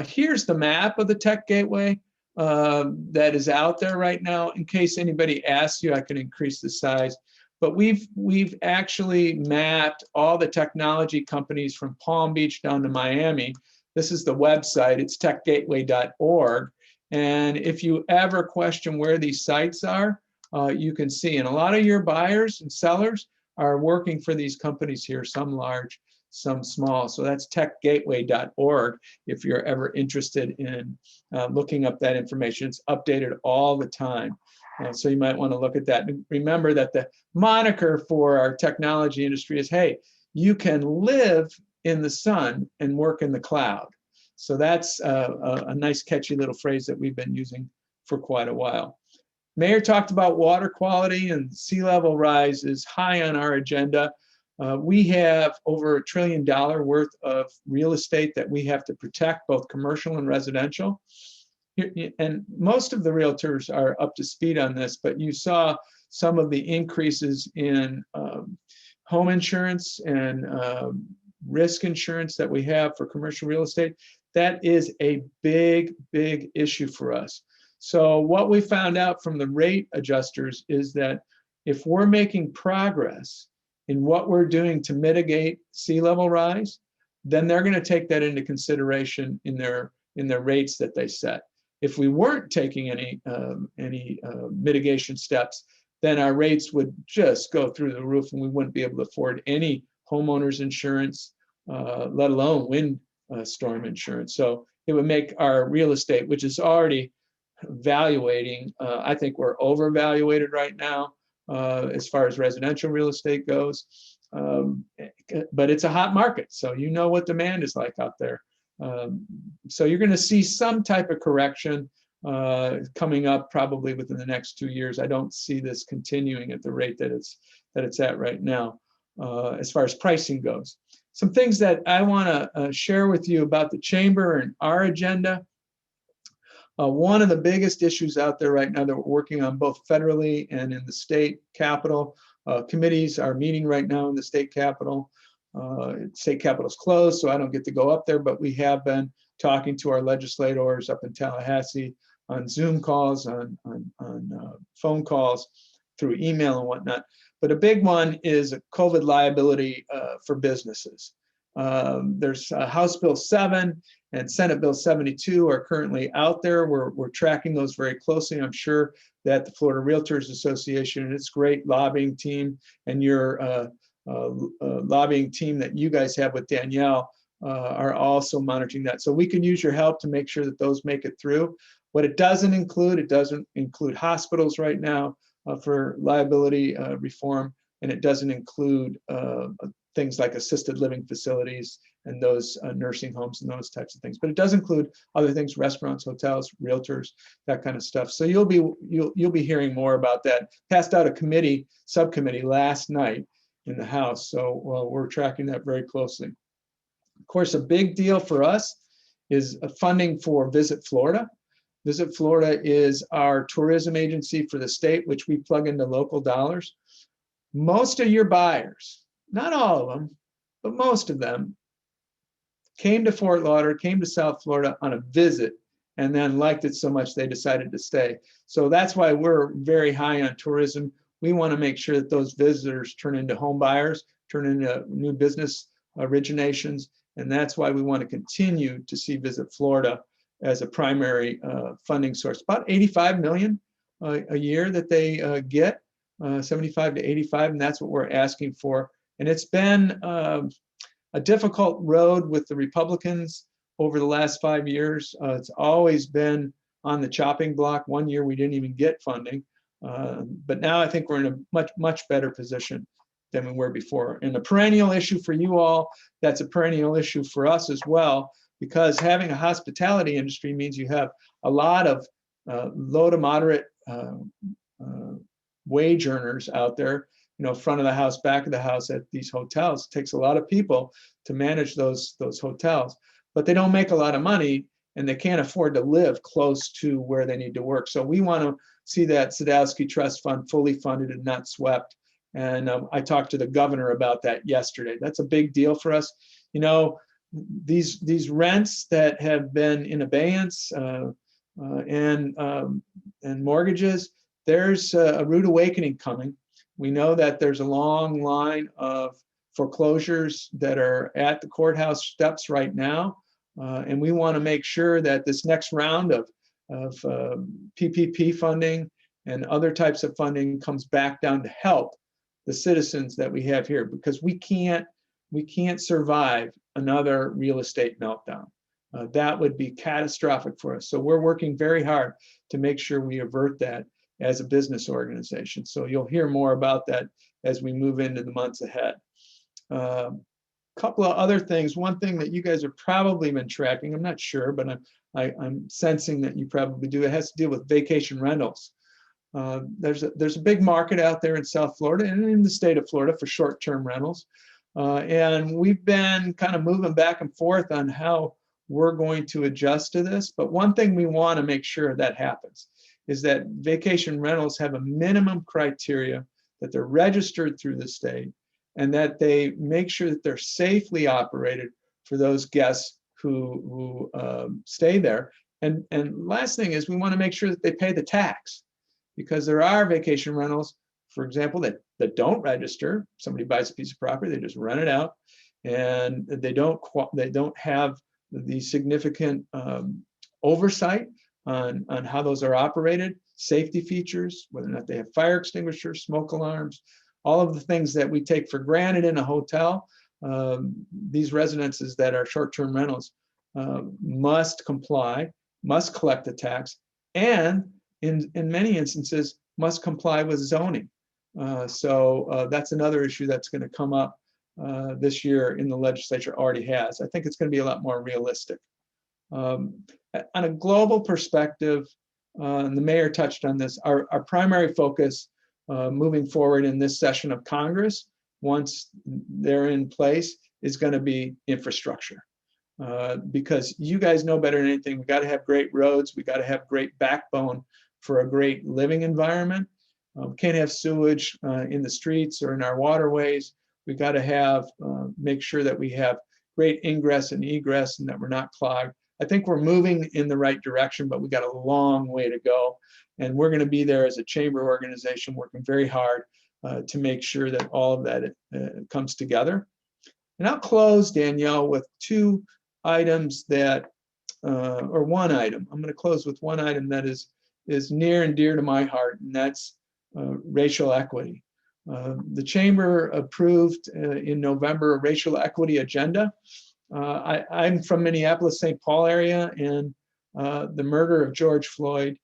Here's the map of the tech gateway that is out there right now. In case anybody asks you, I can increase the size. But we've actually mapped all the technology companies from Palm Beach down to Miami. This is the website. It's techgateway.org. And if you ever question where these sites are, you can see. And a lot of your buyers and sellers are working for these companies here, some large, some small. So that's techgateway.org if you're ever interested in looking up that information. It's updated all the time. So you might want to look at that. And remember that the moniker for our technology industry is, hey, you can live in the sun and work in the cloud. So that's a nice catchy little phrase that we've been using for quite a while. Mayor talked about water quality, and sea level rise is high on our agenda. We have over $1 trillion worth of real estate that we have to protect, both commercial and residential. And most of the realtors are up to speed on this, but you saw some of the increases in home insurance and risk insurance that we have for commercial real estate. That is a big, big issue for us. So what we found out from the rate adjusters is that if we're making progress in what we're doing to mitigate sea level rise, then they're going to take that into consideration in their rates that they set. If we weren't taking any mitigation steps, then our rates would just go through the roof, and we wouldn't be able to afford any homeowners insurance, let alone wind storm insurance. So it would make our real estate, which is already valuating, I think we're overvaluated right now as far as residential real estate goes. But it's a hot market, so you know what demand is like out there. So you're going to see some type of correction coming up probably within the next 2 years. I don't see this continuing at the rate that it's at right now as far as pricing goes. Some things that I want to share with you about the chamber and our agenda. One of the biggest issues out there right now that we're working on both federally and in the state capitol. Committees are meeting right now in the state capitol. State capitol's closed, so I don't get to go up there, but we have been talking to our legislators up in Tallahassee on Zoom calls, on phone calls, through email and whatnot. But a big one is a COVID liability for businesses. There's House Bill 7 and Senate Bill 72 are currently out there. We're tracking those very closely. I'm sure that the Florida Realtors Association and its great lobbying team and your lobbying team that you guys have with Danielle are also monitoring that. So we can use your help to make sure that those make it through. What it doesn't include hospitals right now for liability reform, and it doesn't include things like assisted living facilities and those nursing homes and those types of things. But it does include other things: restaurants, hotels, realtors, that kind of stuff. So you'll be hearing more about that. Passed out a subcommittee last night in the House, so we're tracking that very closely. Of course, a big deal for us is funding for Visit Florida. Visit Florida is our tourism agency for the state, which we plug into local dollars. Most of your buyers, not all of them, but most of them, came to Fort Lauderdale, came to South Florida on a visit, and then liked it so much they decided to stay. So that's why we're very high on tourism. We want to make sure that those visitors turn into home buyers, turn into new business originations, and that's why we want to continue to see Visit Florida as a primary funding source. About 85 million a year that they get, 75 to 85, and that's what we're asking for. And it's been a difficult road with the Republicans over the last 5 years. It's always been on the chopping block. One year we didn't even get funding, but now I think we're in a much better position than we were before. And a perennial issue for you all, that's a perennial issue for us as well, because having a hospitality industry means you have a lot of low to moderate wage earners out there, front of the house, back of the house at these hotels. It takes a lot of people to manage those hotels, but they don't make a lot of money and they can't afford to live close to where they need to work. So we want to see that Sadowski Trust Fund fully funded and not swept. And I talked to the governor about that yesterday. That's a big deal for us. These rents that have been in abeyance and mortgages, there's a rude awakening coming. We know that there's a long line of foreclosures that are at the courthouse steps right now. And we want to make sure that this next round of PPP funding and other types of funding comes back down to help the citizens that we have here, because we can't survive another real estate meltdown. That would be catastrophic for us. So we're working very hard to make sure we avert that as a business organization. So you'll hear more about that as we move into the months ahead. Couple of other things. One thing that you guys have probably been tracking, I'm not sure, but I'm sensing that you probably do. It has to deal with vacation rentals. There's a big market out there in South Florida and in the state of Florida for short-term rentals. And we've been kind of moving back and forth on how we're going to adjust to this. But one thing we want to make sure that happens is that vacation rentals have a minimum criteria, that they're registered through the state, and that they make sure that they're safely operated for those guests who stay there. And last thing is we want to make sure that they pay the tax, because there are vacation rentals, for example, that don't register. Somebody buys a piece of property, they just rent it out, and they don't have the significant oversight on how those are operated, safety features, whether or not they have fire extinguishers, smoke alarms, all of the things that we take for granted in a hotel. These residences that are short-term rentals must comply, must collect the tax, and in many instances must comply with zoning. So that's another issue that's going to come up this year in the legislature, already has. I think it's going to be a lot more realistic. On a global perspective, and the mayor touched on this, our primary focus moving forward in this session of Congress, once they're in place, is going to be infrastructure. Because you guys know better than anything, we got to have great roads, we got to have great backbone for a great living environment. We can't have sewage in the streets or in our waterways. We got to have make sure that we have great ingress and egress and that we're not clogged. I think we're moving in the right direction, but we got a long way to go. And we're going to be there as a chamber organization working very hard to make sure that all of that comes together. And I'll close, Danielle, with two items that, or one item. I'm going to close with one item that is near and dear to my heart, and that's racial equity. The chamber approved in November a racial equity agenda. I'm from Minneapolis, St. Paul area, and the murder of George Floyd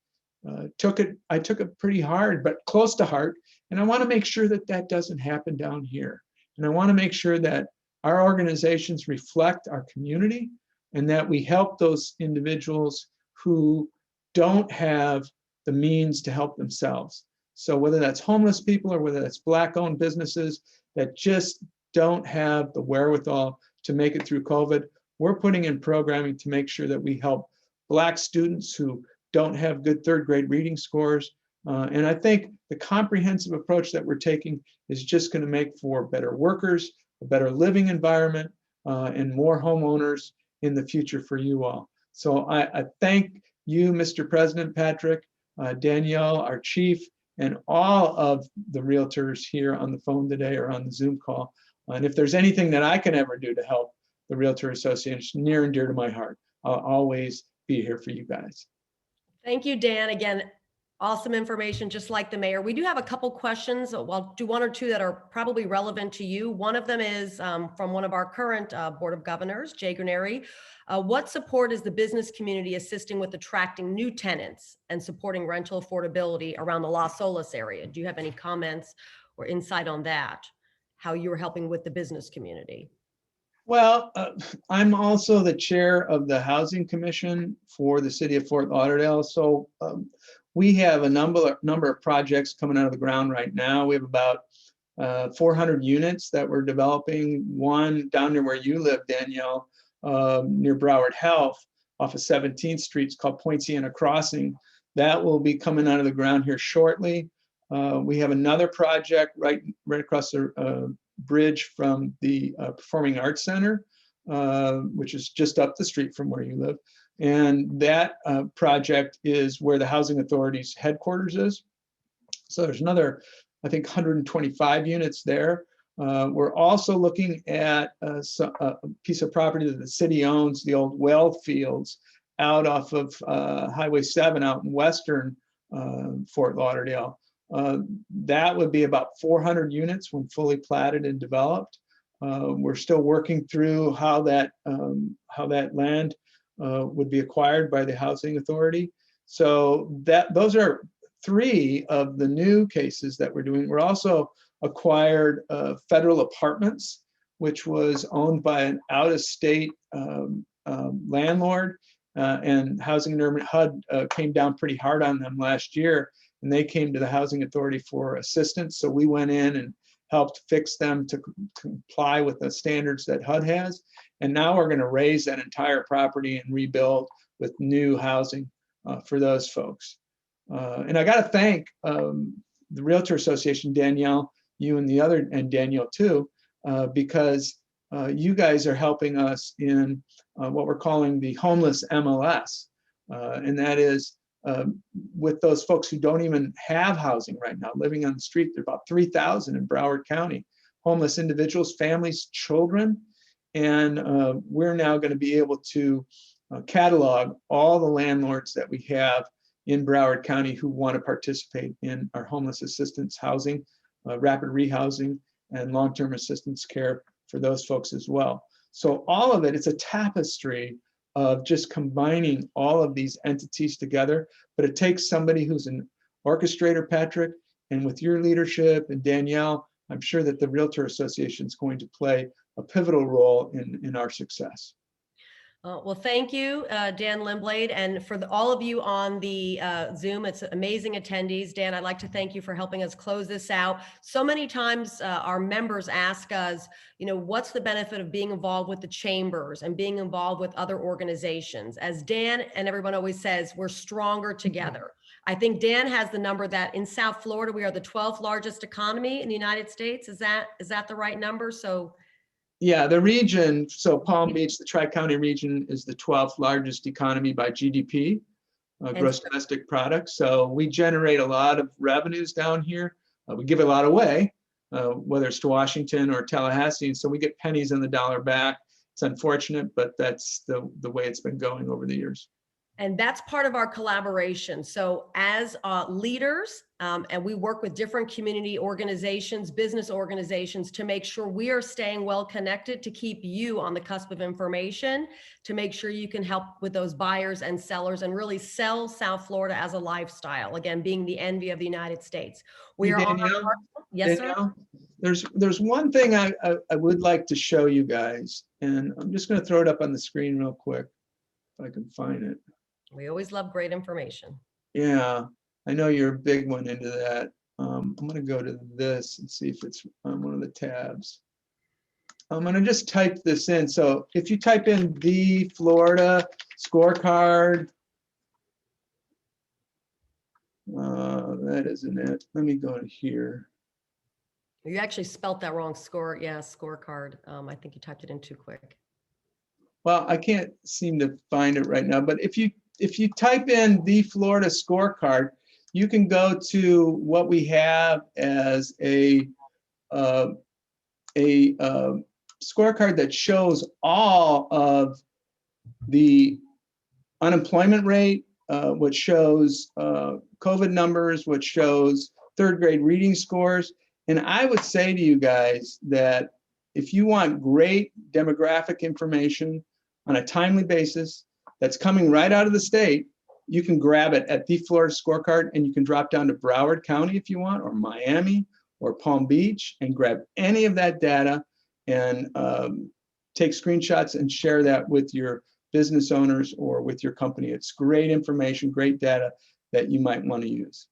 I took it pretty hard, but close to heart. And I want to make sure that that doesn't happen down here. And I want to make sure that our organizations reflect our community and that we help those individuals who don't have the means to help themselves. So whether that's homeless people or whether that's Black-owned businesses that just don't have the wherewithal to make it through COVID, we're putting in programming to make sure that we help Black students who don't have good third grade reading scores. And I think the comprehensive approach that we're taking is just going to make for better workers, a better living environment, and more homeowners in the future for you all. So I thank you, Mr. President Patrick, Danielle, our chief, and all of the realtors here on the phone today or on the Zoom call. And if there's anything that I can ever do to help the Realtor Association, near and dear to my heart, I'll always be here for you guys. Thank you, Dan. Again, Awesome information, just like the mayor. We do have a couple questions. I'll do one or two that are probably relevant to you. One of them is from one of our current Board of Governors, Jay Granary. What support is the business community assisting with attracting new tenants and supporting rental affordability around the Las Olas area? Do you have any comments or insight on that? How you are helping with the business community? Well, I'm also the chair of the Housing Commission for the city of Fort Lauderdale. So we have a number of projects coming out of the ground right now. We have about 400 units that we're developing. One down near where you live, Danielle, near Broward Health off of 17th Street. It's called Point Siena Crossing. That will be coming out of the ground here shortly. We have another project right across the bridge from the Performing Arts Center, which is just up the street from where you live. And that project is where the Housing Authority's headquarters is. So there's another, I think, 125 units there. We're also looking at a piece of property that the city owns, the old well fields, out off of Highway 7 out in western Fort Lauderdale. That would be about 400 units when fully platted and developed. We're still working through how that land would be acquired by the Housing Authority. So those are 3 of the new cases that we're doing. We're also acquired Federal Apartments, which was owned by an out-of-state landlord, and Housing and Urban HUD came down pretty hard on them last year, and they came to the Housing Authority for assistance. So we went in and helped fix them to comply with the standards that HUD has. And now we're going to raise that entire property and rebuild with new housing for those folks. And I got to thank the Realtor Association, Danielle, you and Danielle too, because you guys are helping us in what we're calling the Homeless MLS. And that is with those folks who don't even have housing right now, living on the street. There are about 3,000 in Broward County, homeless individuals, families, children. And we're now going to be able to catalog all the landlords that we have in Broward County who want to participate in our homeless assistance housing, rapid rehousing, and long-term assistance care for those folks as well. So all of it, it's a tapestry of just combining all of these entities together, but it takes somebody who's an orchestrator, Patrick, and with your leadership and Danielle, I'm sure that the Realtor Association is going to play a pivotal role in our success. Well, thank you, Dan Lindblade. And for all of you on the Zoom, it's amazing attendees. Dan, I'd like to thank you for helping us close this out. So many times our members ask us, what's the benefit of being involved with the chambers and being involved with other organizations? As Dan and everyone always says, we're stronger together. I think Dan has the number that in South Florida, we are the 12th largest economy in the United States. Is that the right number? So. Yeah, the region, so Palm Beach, the Tri-County region is the 12th largest economy by GDP, gross domestic product. So we generate a lot of revenues down here. We give a lot away, whether it's to Washington or Tallahassee. So we get pennies on the dollar back. It's unfortunate, but that's the way it's been going over the years. And that's part of our collaboration. So as leaders, and we work with different community organizations, business organizations, to make sure we are staying well connected, to keep you on the cusp of information, to make sure you can help with those buyers and sellers and really sell South Florida as a lifestyle, again, being the envy of the United States. We are Danielle, yes, Danielle, sir? There's one thing I would like to show you guys, and I'm just going to throw it up on the screen real quick if I can find it. We always love great information. Yeah, I know you're a big one into that. I'm going to go to this and see if it's on one of the tabs. I'm going to just type this in. So if you type in the Florida scorecard, that isn't it. Let me go to here. You actually spelt that wrong. Scorecard. I think you typed it in too quick. Well, I can't seem to find it right now, but if you type in the Florida scorecard, you can go to what we have as a scorecard that shows all of the unemployment rate, what shows COVID numbers, what shows third grade reading scores. And I would say to you guys that if you want great demographic information on a timely basis that's coming right out of the state, you can grab it at the Florida Scorecard, and you can drop down to Broward County if you want, or Miami, or Palm Beach, and grab any of that data and take screenshots and share that with your business owners or with your company. It's great information, great data that you might want to use.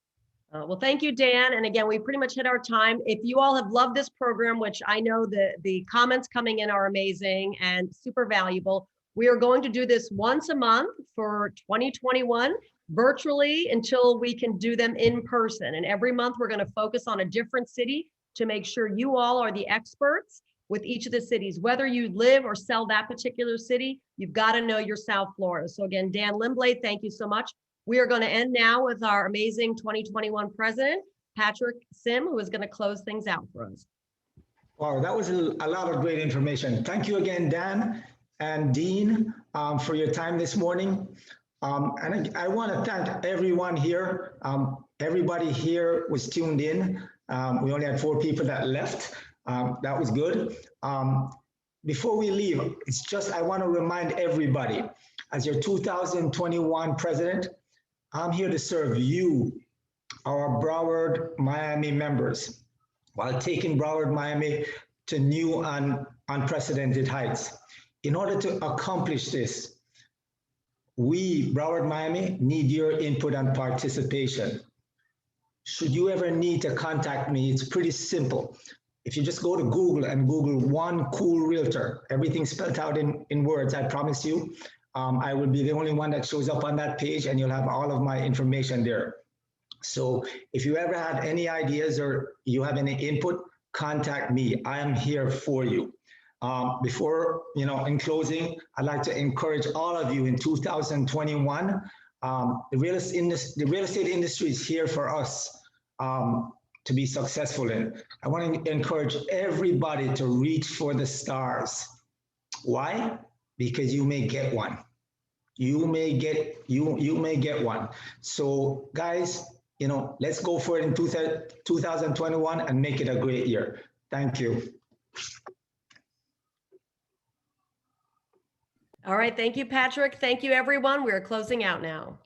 Well, thank you, Dan. And again, we pretty much hit our time. If you all have loved this program, which I know the comments coming in are amazing and super valuable, we are going to do this once a month for 2021, virtually, until we can do them in person. And every month we're going to focus on a different city to make sure you all are the experts with each of the cities. Whether you live or sell that particular city, you've got to know your South Florida. So again, Dan Lindblade, thank you so much. We are going to end now with our amazing 2021 president, Patrick Sim, who is going to close things out for us. Wow, that was a lot of great information. Thank you again, Dan and Dean, for your time this morning. And I want to thank everyone here. Everybody here was tuned in. We only had 4 people that left. That was good. Before we leave, I want to remind everybody, as your 2021 president, I'm here to serve you, our Broward Miami members, while taking Broward Miami to new and unprecedented heights. In order to accomplish this, we, Broward Miami, need your input and participation. Should you ever need to contact me, it's pretty simple. If you just go to Google and Google one cool realtor, everything spelled out in words, I promise you, I will be the only one that shows up on that page, and you'll have all of my information there. So if you ever have any ideas or you have any input, contact me. I am here for you. Before, in closing, I'd like to encourage all of you in 2021. The real estate industry is here for us to be successful in. I want to encourage everybody to reach for the stars. Why? Because you may get one. You may get one. So guys, let's go for it in 2021 and make it a great year. Thank you. All right. Thank you, Patrick. Thank you, everyone. We're closing out now.